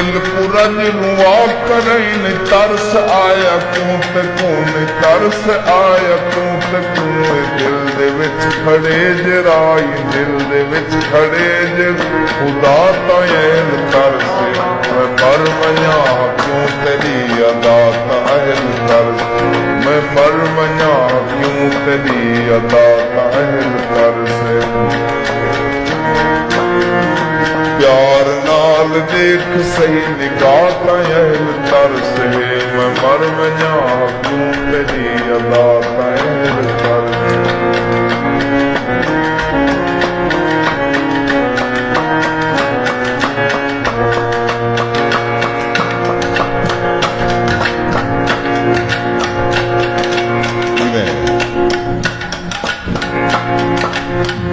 दिल पुरज रुआ करैन तरस आया क्यों ते कोने तरस आया क्यों ते कोने दिल दे विच खड़े जराई दिल दे विच खड़े जे खुदा तायल तरसे मैं मर मया क्यों तेरी अदा तायल तरस मैं मर मया क्यों तेरी अदा तायल तरसे प्यार नाल देख सही निगाह तायल तरसे मैं मर मया क्यों तेरी अदा तायल तरसे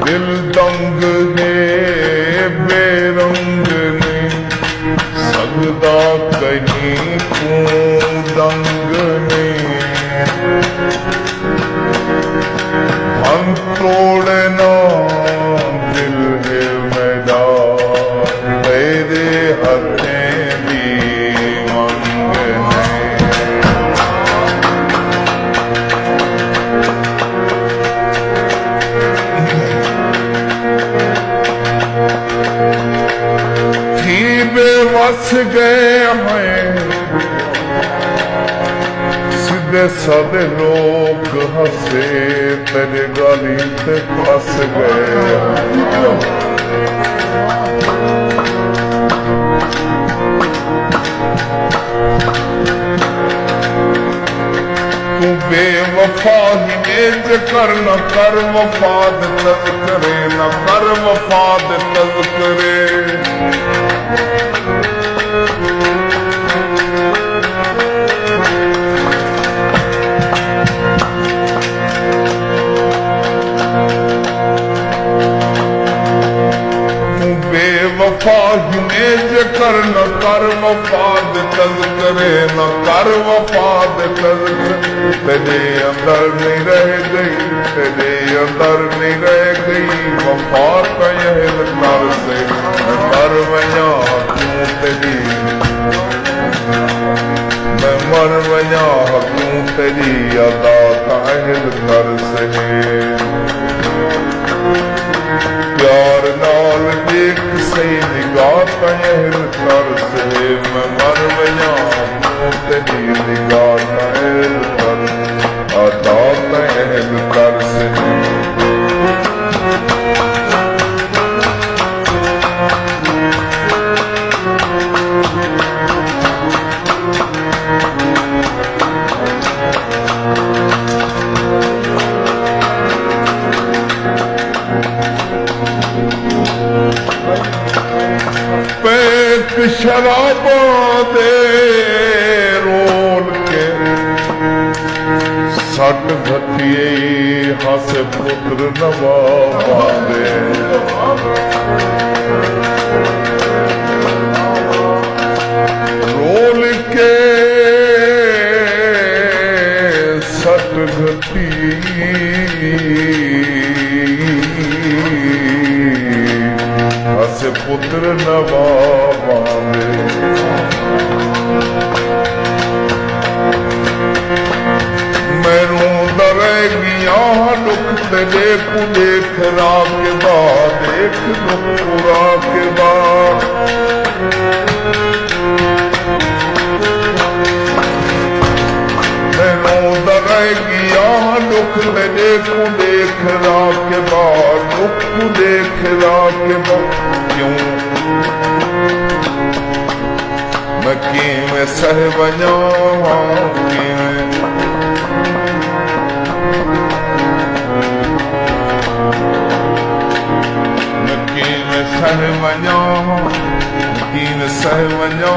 दिल दंग है बेरंग ने सगदा कहीं को दंग ने हम तोड़ना दिल है मेरा तेरे हथें भी मंग ने बेवस गए हैं सीधे साधे लोग हंसे तेरे गाली से फंस गए तू बेवफा ही नेज कर न कर वफाद तज़किरे न कर वफाद तज़किरे बेवफा नेज कर न कर वफाद तज़किरे न कर वफाद तज़किरे तेरे अंदर नहीं रह गई तेरे अंदर नहीं रह गई वफा का यह कर से मैं मर मया क्यों तेरी मैं मर मया क्यों तेरी अदा ताहिल कर से प्यार नाल देख सही निगाह ताहिल कर से मैं मर मया क्यों तेरी निगाह ताहिल कर अदा ताहिल कर से शराबों दे रोल के सट घटिए हस पुत्र नवाबा दे रोल के सट घटी हस पुत्र नवाबा मैनू दरेगिया दुख ते देख देख के बाद देख दुख पूरा के बाद मैनू दरेगिया दुख ते देख देख के बाद दुख देख के बाद क्यों मैं किवें सह वञा सह वञा